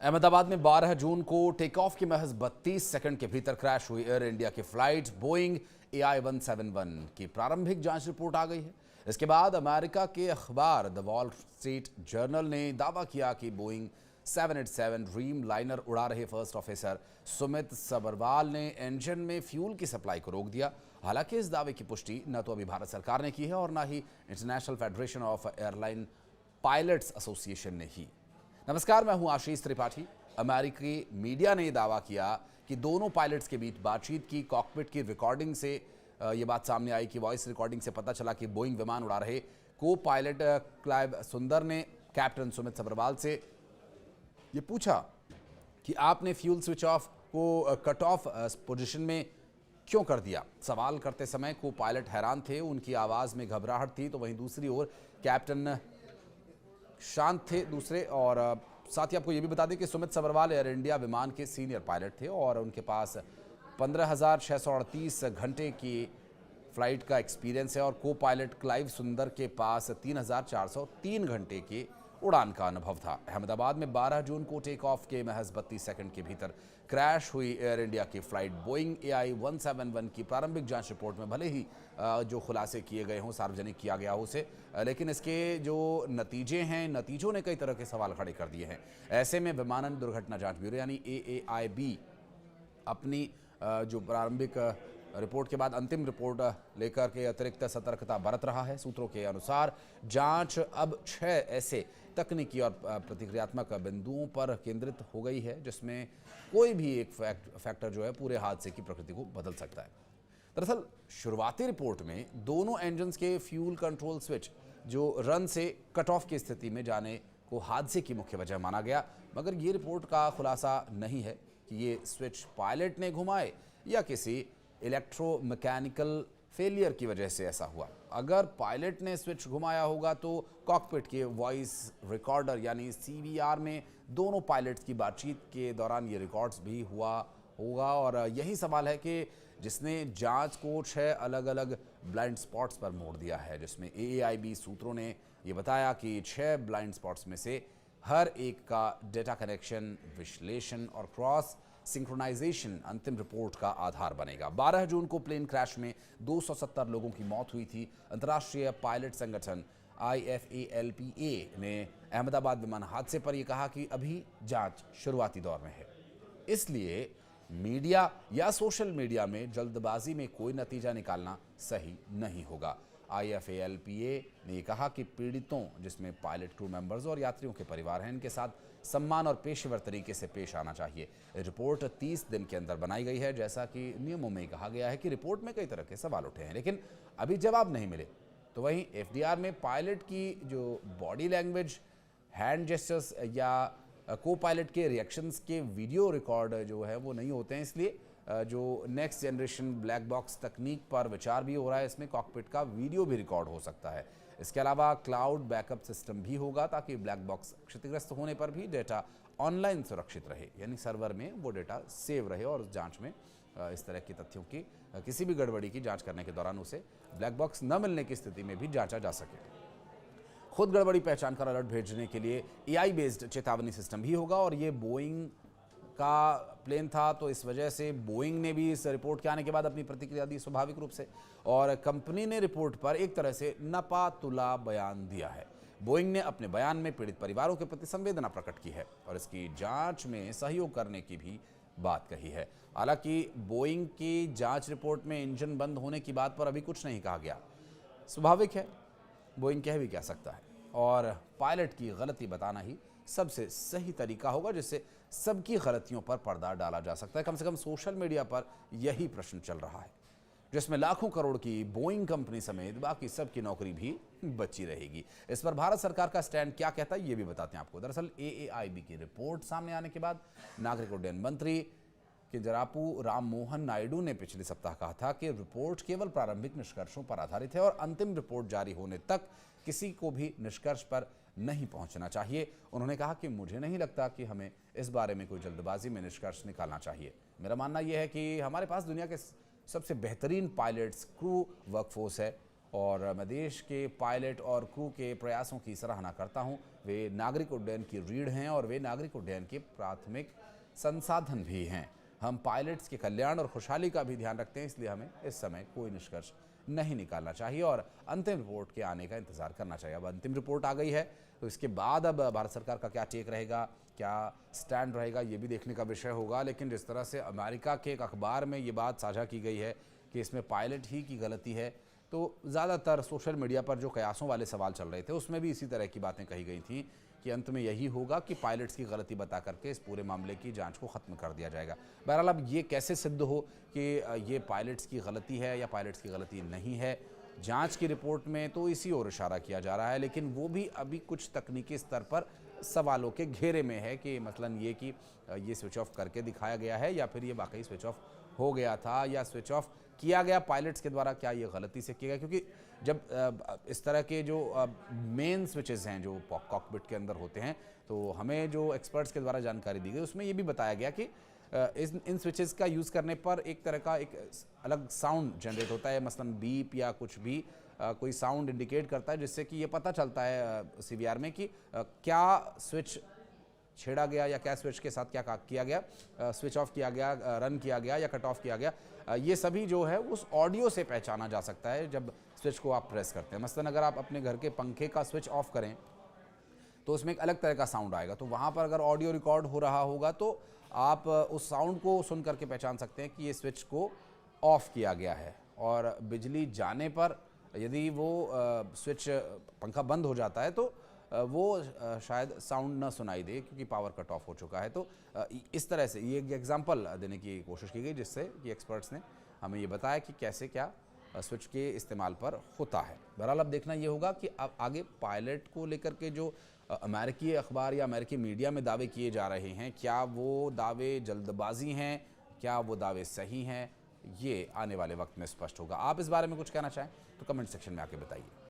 अहमदाबाद में 12 जून को take off की महज 32 सेकंड के भीतर क्रैश हुई एयर इंडिया की फ्लाइट बोइंग AI-171 की प्रारंभिक जांच रिपोर्ट आ गई है। इसके बाद अमेरिका के अखबार द वॉल स्ट्रीट जर्नल ने दावा किया कि बोइंग 787 ड्रीम लाइनर उड़ा रहे फर्स्ट ऑफिसर सुमित सबरवाल ने इंजन में फ्यूल की सप्लाई को रोक दिया। हालांकि इस दावे की पुष्टि न तो अभी भारत सरकार ने की है और न ही international federation of airline pilots association ने ही। नमस्कार, मैं हूं आशीष त्रिपाठी। अमेरिकी मीडिया ने दावा किया कि दोनों पायलट्स के बीच बातचीत की कॉकपिट की रिकॉर्डिंग से ये बात सामने आई कि वॉइस रिकॉर्डिंग से पता चला कि बोइंग विमान उड़ा रहे को पायलट क्लाइव सुंदर ने कैप्टन सुमित सबरवाल से ये पूछा कि आपने फ्यूल स्विच ऑफ को कट ऑफ पोजीशन में क्यों कर दिया। सवाल करते समय को पायलट हैरान थे, उनकी आवाज़ में घबराहट थी। तो वहीं दूसरी ओर कैप्टन शांत थे दूसरे। और साथ ही आपको ये भी बता दें कि सुमित सबरवाल एयर इंडिया विमान के सीनियर पायलट थे और उनके पास 15,638 घंटे की फ्लाइट का एक्सपीरियंस है और को पायलट क्लाइव सुंदर के पास 3,403 घंटे के उड़ान का अनुभव था। अहमदाबाद में 12 जून को टेक ऑफ के महज 32 सेकंड के भीतर क्रैश हुई एयर इंडिया की फ्लाइट बोइंग AI-171 की प्रारंभिक जांच रिपोर्ट में भले ही जो खुलासे किए गए हों, सार्वजनिक किया गया हो उसे, लेकिन इसके जो नतीजे हैं, नतीजों ने कई तरह के सवाल खड़े कर दिए हैं। ऐसे में विमानन दुर्घटना जांच ब्यूरो यानी AAIB अपनी जो प्रारंभिक रिपोर्ट के बाद अंतिम रिपोर्ट लेकर के अतिरिक्त सतर्कता बरत रहा है। सूत्रों के अनुसार जांच अब 6 ऐसे तकनीकी और प्रतिक्रियात्मक बिंदुओं पर केंद्रित हो गई है जिसमें कोई भी एक फैक्टर जो है पूरे हादसे की प्रकृति को बदल सकता है। दरअसल शुरुआती रिपोर्ट में दोनों इंजन्स के फ्यूल कंट्रोल स्विच जो रन से कट ऑफ की स्थिति में जाने को हादसे की मुख्य वजह माना गया, मगर ये रिपोर्ट का खुलासा नहीं है कि ये स्विच पायलट ने घुमाए या किसी इलेक्ट्रोमैकेनिकल फेलियर की वजह से ऐसा हुआ। अगर पायलट ने स्विच घुमाया होगा तो कॉकपिट के वॉइस रिकॉर्डर यानी CVR में दोनों पायलट्स की बातचीत के दौरान ये रिकॉर्ड्स भी हुआ होगा। और यही सवाल है कि जिसने जांच को 6 अलग अलग ब्लाइंड स्पॉट्स पर मोड़ दिया है, जिसमें AAIB सूत्रों ने ये बताया कि 6 ब्लाइंड स्पॉट्स में से हर एक का डेटा कनेक्शन, विश्लेषण और क्रॉस सिंक्रोनाइजेशन अंतिम रिपोर्ट का आधार बनेगा। 12 जून को प्लेन क्रैश में 270 लोगों की मौत हुई थी। अंतर्राष्ट्रीय पायलट संगठन IFALPA ने अहमदाबाद विमान हादसे पर यह कहा कि अभी जांच शुरुआती दौर में है, इसलिए मीडिया या सोशल मीडिया में जल्दबाजी में कोई नतीजा निकालना सही नहीं होगा। IFALPA ने कहा कि पीड़ितों, जिसमें पायलट, क्रू मेंबर्स और यात्रियों के परिवार हैं, इनके साथ सम्मान और पेशेवर तरीके से पेश आना चाहिए। रिपोर्ट 30 दिन के अंदर बनाई गई है। जैसा कि नियमों में कहा गया है कि रिपोर्ट में कई तरह के सवाल उठे हैं, लेकिन अभी जवाब नहीं मिले। तो वहीं FDR में पायलट की जो बॉडी लैंग्वेज, हैंड जेस्चर्स या को पायलट के रिएक्शंस के वीडियो रिकॉर्ड जो है वो नहीं होते हैं, इसलिए जो नेक्स्ट जनरेशन ब्लैक बॉक्स तकनीक पर विचार भी हो रहा है। इसमें कॉकपिट का वीडियो भी रिकॉर्ड हो सकता है। इसके अलावा क्लाउड बैकअप सिस्टम भी होगा ताकि ब्लैक बॉक्स क्षतिग्रस्त होने पर भी डेटा ऑनलाइन सुरक्षित रहे, यानी सर्वर में वो डेटा सेव रहे और जांच में इस तरह की तथ्यों की किसी भी गड़बड़ी की जांच करने के दौरान उसे ब्लैक बॉक्स न मिलने की स्थिति में भी जांचा जा सके। खुद गड़बड़ी पहचान कर अलर्ट भेजने के लिए AI बेस्ड चेतावनी सिस्टम भी होगा और ये बोइंग का प्लेन था, तो इस वजह से बोइंग ने भी इस रिपोर्ट के आने के बाद अपनी प्रतिक्रिया दी स्वाभाविक रूप से, और कंपनी ने रिपोर्ट पर एक तरह से नपा तुला बयान दिया है। बोइंग ने अपने बयान में पीड़ित परिवारों के प्रति संवेदना प्रकट की है और इसकी जांच में सहयोग करने की भी बात कही है। हालांकि बोइंग की जांच रिपोर्ट में इंजन बंद होने की बात पर अभी कुछ नहीं कहा गया। स्वाभाविक है, बोइंग कह भी क्या सकता है, और पायलट की गलती बताना ही सबसे सही तरीका होगा जिससे सबकी गलतियों पर पर्दा डाला जा सकता है। कम से कम सोशल मीडिया पर यही प्रश्न चल रहा है, जिसमें लाखों करोड़ की बोइंग कंपनी समेत बाकी सबकी नौकरी भी बची रहेगी। इस पर भारत सरकार का स्टैंड क्या कहता है ये भी बताते हैं आपको। दरअसल AAIB की रिपोर्ट सामने आने के बाद नागरिक उड्डयन मंत्री किंजरापू राम मोहन नायडू ने पिछले सप्ताह कहा था कि रिपोर्ट केवल प्रारंभिक निष्कर्षों पर आधारित है और अंतिम रिपोर्ट जारी होने तक किसी को भी निष्कर्ष पर नहीं पहुंचना चाहिए। उन्होंने कहा कि मुझे नहीं लगता कि हमें इस बारे में कोई जल्दबाजी में निष्कर्ष निकालना चाहिए। मेरा मानना यह है कि हमारे पास दुनिया के सबसे बेहतरीन पायलट्स, क्रू वर्कफोर्स है और मैं देश के पायलट और क्रू के प्रयासों की सराहना करता हूं। वे नागरिक उड्डयन की रीढ़ हैं और वे नागरिक उड्डयन के प्राथमिक संसाधन भी हैं। हम पायलट्स के कल्याण और खुशहाली का भी ध्यान रखते हैं, इसलिए हमें इस समय कोई निष्कर्ष नहीं निकालना चाहिए और अंतिम रिपोर्ट के आने का इंतजार करना चाहिए। अब अंतिम रिपोर्ट आ गई है तो इसके बाद अब भारत सरकार का क्या टेक रहेगा, क्या स्टैंड रहेगा, ये भी देखने का विषय होगा। लेकिन जिस तरह से अमेरिका के एक अखबार में ये बात साझा की गई है कि इसमें पायलट ही की गलती है, तो ज़्यादातर सोशल मीडिया पर जो कयासों वाले सवाल चल रहे थे उसमें भी इसी तरह की बातें कही गई थी कि अंत में यही होगा कि पायलट्स की गलती बता करके इस पूरे मामले की जांच को ख़त्म कर दिया जाएगा। बहरहाल अब ये कैसे सिद्ध हो कि ये पायलट्स की गलती है या पायलट्स की गलती नहीं है, जांच की रिपोर्ट में तो इसी ओर इशारा किया जा रहा है, लेकिन वो भी अभी कुछ तकनीकी स्तर पर सवालों के घेरे में है कि मसलन ये कि ये स्विच ऑफ करके दिखाया गया है या फिर ये वाकई स्विच ऑफ हो गया था या स्विच ऑफ किया गया पायलट्स के द्वारा, क्या ये गलती से किया गया। क्योंकि जब इस तरह के जो मेन स्विचेस हैं जो कॉकपिट के अंदर होते हैं, तो हमें जो एक्सपर्ट्स के द्वारा जानकारी दी गई उसमें ये भी बताया गया कि इन स्विचेस का यूज़ करने पर एक तरह का एक अलग साउंड जनरेट होता है, मसलन बीप या कुछ भी कोई साउंड इंडिकेट करता है, जिससे कि ये पता चलता है सीवीआर में कि क्या स्विच छेड़ा गया या क्या स्विच के साथ क्या किया गया, स्विच ऑफ किया गया, रन किया गया या कट ऑफ किया गया। ये सभी जो है उस ऑडियो से पहचाना जा सकता है जब स्विच को आप प्रेस करते हैं। मसलन अगर आप अपने घर के पंखे का स्विच ऑफ करें तो उसमें एक अलग तरह का साउंड आएगा, तो वहाँ पर अगर ऑडियो रिकॉर्ड हो रहा होगा तो आप उस साउंड को सुन करके पहचान सकते हैं कि ये स्विच को ऑफ किया गया है। और बिजली जाने पर यदि वो स्विच पंखा बंद हो जाता है तो वो शायद साउंड न सुनाई दे क्योंकि पावर कट ऑफ हो चुका है। तो इस तरह से ये एक एग्जांपल देने की कोशिश की गई जिससे कि एक्सपर्ट्स ने हमें ये बताया कि कैसे क्या स्विच के इस्तेमाल पर होता है। बहरहाल अब देखना ये होगा कि अब आगे पायलट को लेकर के जो अमेरिकी अखबार या अमेरिकी मीडिया में दावे किए जा रहे हैं, क्या वो दावे जल्दबाजी हैं, क्या वो दावे सही हैं, ये आने वाले वक्त में स्पष्ट होगा। आप इस बारे में कुछ कहना चाहें तो कमेंट सेक्शन में आके बताइए।